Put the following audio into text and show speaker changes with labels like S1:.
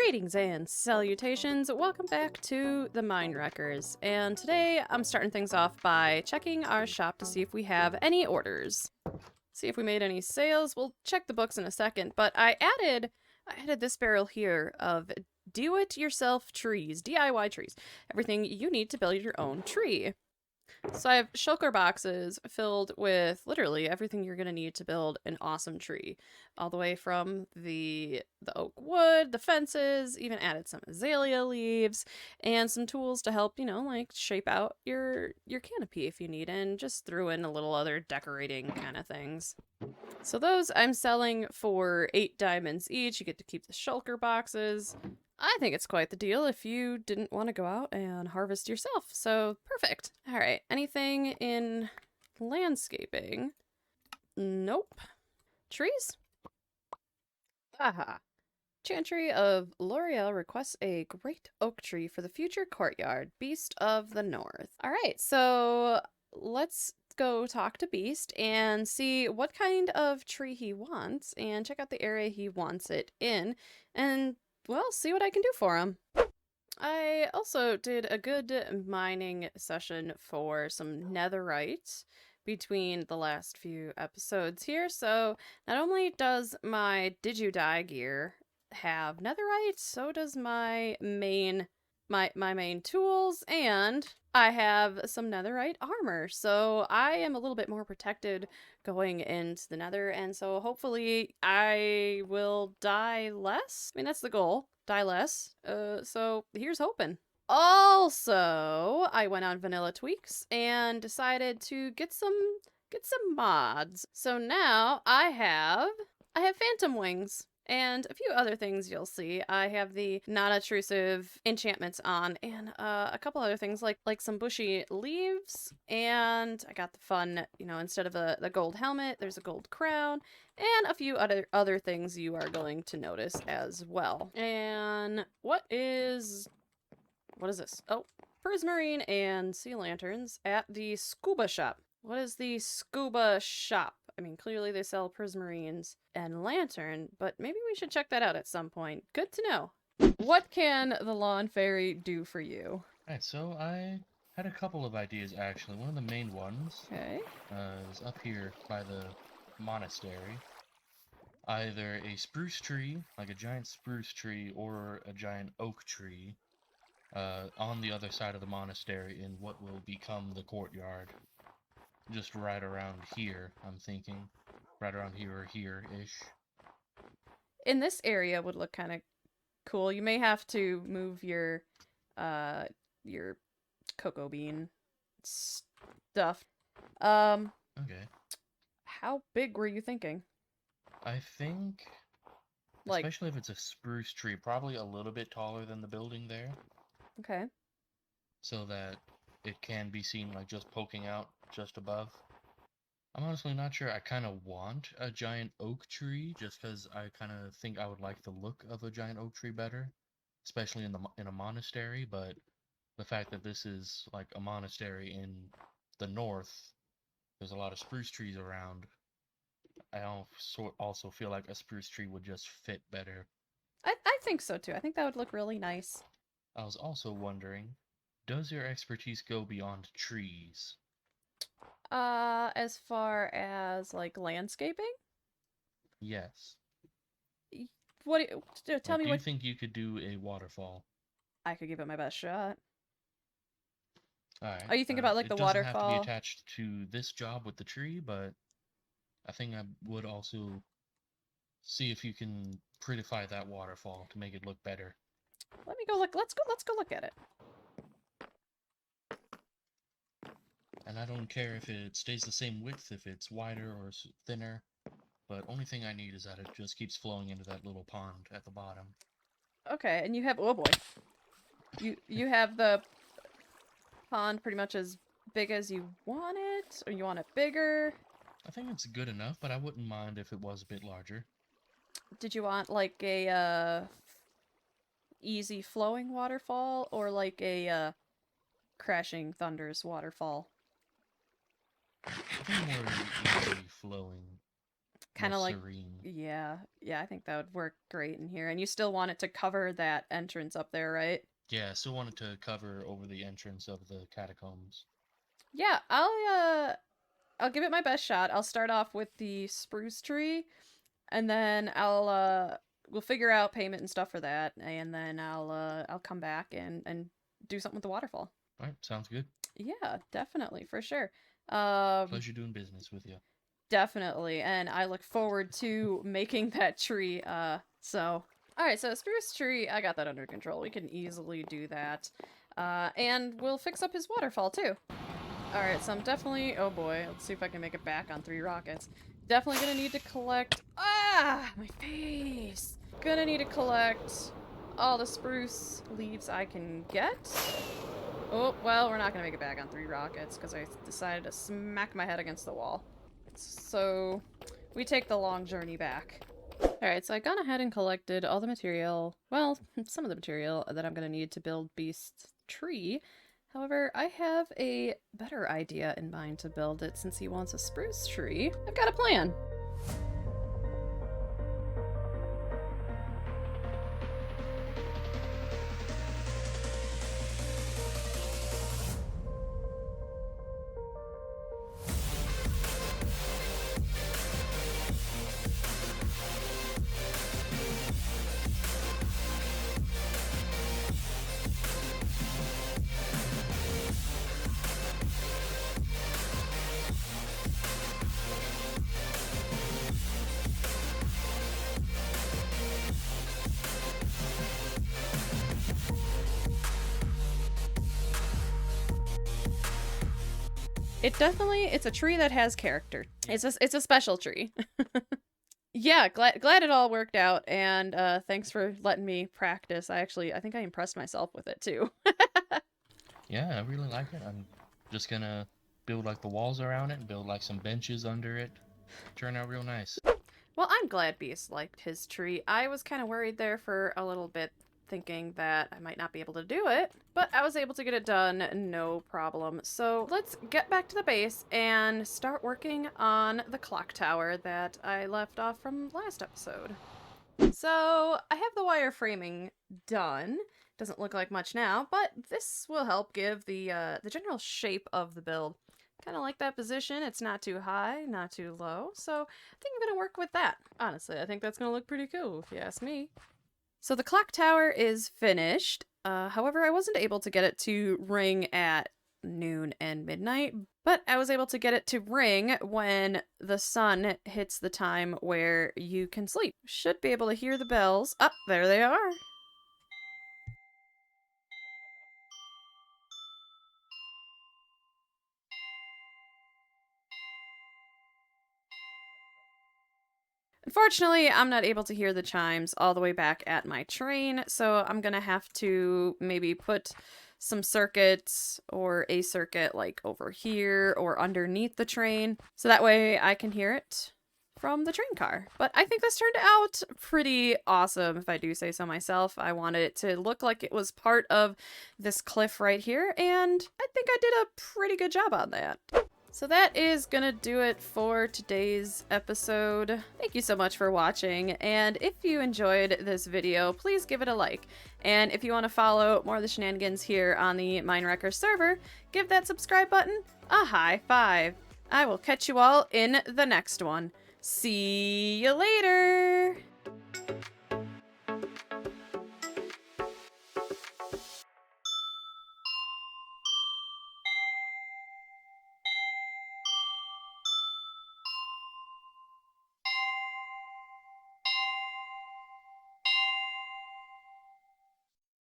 S1: Greetings and salutations. Welcome back to the Minewreckers. And today I'm starting things off by checking our shop to see if we have any orders. See if we made any sales. We'll check the books in a second, but I added this barrel here of do-it-yourself trees, DIY trees. Everything you need to build your own tree. So I have shulker boxes filled with literally everything you're going to need to build an awesome tree. All the way from the oak wood, the fences, even added some azalea leaves, and some tools to help, like shape out your canopy if you need, and just threw in a little other decorating kind of things. So those I'm selling for 8 diamonds each. You get to keep the shulker boxes. I think it's quite the deal if you didn't want to go out and harvest yourself. So perfect. All right. Anything in landscaping? Nope. Trees? Aha. Chantry of L'Oreal requests a great oak tree for the future courtyard. Beast of the North. All right. So let's go talk to Beast and see what kind of tree he wants and check out the area he wants it in and, well, see what I can do for him. I also did a good mining session for some netherite between the last few episodes here. So not only does my Did You Die gear have netherite, so does my main tools, and I have some netherite armor, so I am a little bit more protected going into the nether, and so hopefully I will die less. I mean, that's the goal, die less. So here's hoping. Also, I went on Vanilla Tweaks and decided to get some mods. So now I have phantom wings. And a few other things you'll see. I have the non-intrusive enchantments on, and a couple other things like some bushy leaves, and I got the fun, instead of the gold helmet, there's a gold crown, and a few other things you are going to notice as well. And what is this? Oh, prismarine and sea lanterns at the scuba shop. What is the scuba shop? I mean, clearly they sell prismarines and lantern, but maybe we should check that out at some point. Good to know. What can the lawn fairy do for you?
S2: Alright, so I had a couple of ideas actually. One of the main ones is up here by the monastery. Either a spruce tree, like a giant spruce tree, or a giant oak tree on the other side of the monastery in what will become the courtyard. Just right around here, I'm thinking. Right around here or here-ish.
S1: In this area would look kind of cool. You may have to move your cocoa bean stuff.
S2: Okay.
S1: How big were you thinking?
S2: I think, especially if it's a spruce tree, probably a little bit taller than the building there.
S1: Okay.
S2: So that it can be seen like just poking out just above. I'm honestly not sure. I kind of want a giant oak tree just because I kind of think I would like the look of a giant oak tree better, especially in a monastery. But the fact that this is like a monastery in the north, there's a lot of spruce trees around. I also feel like a spruce tree would just fit better.
S1: I think so too. I think that would look really nice.
S2: I was also wondering, does your expertise go beyond trees?
S1: As far as like landscaping?
S2: Yes.
S1: What tell
S2: Like,
S1: me
S2: do you
S1: what
S2: think you could do a waterfall?
S1: I could give it my best shot.
S2: Alright.
S1: Are you thinking about like
S2: It
S1: the
S2: doesn't have to be
S1: waterfall?
S2: attached to this job with the tree, but I think I would also see if you can prettify that waterfall to make it look better.
S1: Let me go look. Let's go look at it.
S2: And I don't care if it stays the same width, if it's wider or thinner, but only thing I need is that it just keeps flowing into that little pond at the bottom.
S1: Okay, and you have, oh boy. You have the pond pretty much as big as you want it, or you want it bigger?
S2: I think it's good enough, but I wouldn't mind if it was a bit larger.
S1: Did you want like a easy flowing waterfall or like a crashing thunders waterfall?
S2: I think more easy flowing.
S1: kind
S2: more
S1: of like,
S2: serene.
S1: yeah, I think that would work great in here. And you still want it to cover that entrance up there, right?
S2: Yeah, I still wanted to cover over the entrance of the catacombs.
S1: Yeah, I'll give it my best shot. I'll start off with the spruce tree, and then we'll figure out payment and stuff for that, and then I'll come back and do something with the waterfall.
S2: All right, sounds good.
S1: Yeah, definitely, for sure.
S2: Pleasure doing business with you.
S1: Definitely, and I look forward to making that tree. So all right, so spruce tree, I got that under control. We can easily do that, and we'll fix up his waterfall too. All right, so I'm definitely, oh boy, let's see if I can make it back on 3 rockets. Definitely gonna need to collect, my face. Gonna need to collect all the spruce leaves I can get. Oh, well, we're not gonna make it back on 3 rockets because I decided to smack my head against the wall. So we take the long journey back. Alright, so I gone ahead and collected all the material, well, some of the material that I'm gonna need to build Beast's tree. However, I have a better idea in mind to build it since he wants a spruce tree. I've got a plan. It's a tree that has character. It's a special tree. Yeah, glad it all worked out, and thanks for letting me practice. I think I impressed myself with it too.
S2: Yeah, I really like it. I'm just gonna build like the walls around it and build like some benches under it. Turn out real nice.
S1: Well, I'm glad Beast liked his tree. I was kind of worried there for a little bit, thinking that I might not be able to do it, but I was able to get it done, no problem. So let's get back to the base and start working on the clock tower that I left off from last episode. So I have the wireframing done. Doesn't look like much now, but this will help give the general shape of the build. Kind of like that position. It's not too high, not too low. So I think I'm going to work with that. Honestly, I think that's going to look pretty cool if you ask me. So the clock tower is finished. However, I wasn't able to get it to ring at noon and midnight, but I was able to get it to ring when the sun hits the time where you can sleep. Should be able to hear the bells. Up, there they are. Unfortunately, I'm not able to hear the chimes all the way back at my train, so I'm gonna have to maybe put some circuits or a circuit like over here or underneath the train, so that way I can hear it from the train car. But I think this turned out pretty awesome, if I do say so myself. I wanted it to look like it was part of this cliff right here, and I think I did a pretty good job on that. So that is gonna do it for today's episode. Thank you so much for watching, and if you enjoyed this video, please give it a like. And if you want to follow more of the shenanigans here on the Minewreckers server, give that subscribe button a high five. I will catch you all in the next one. See you later!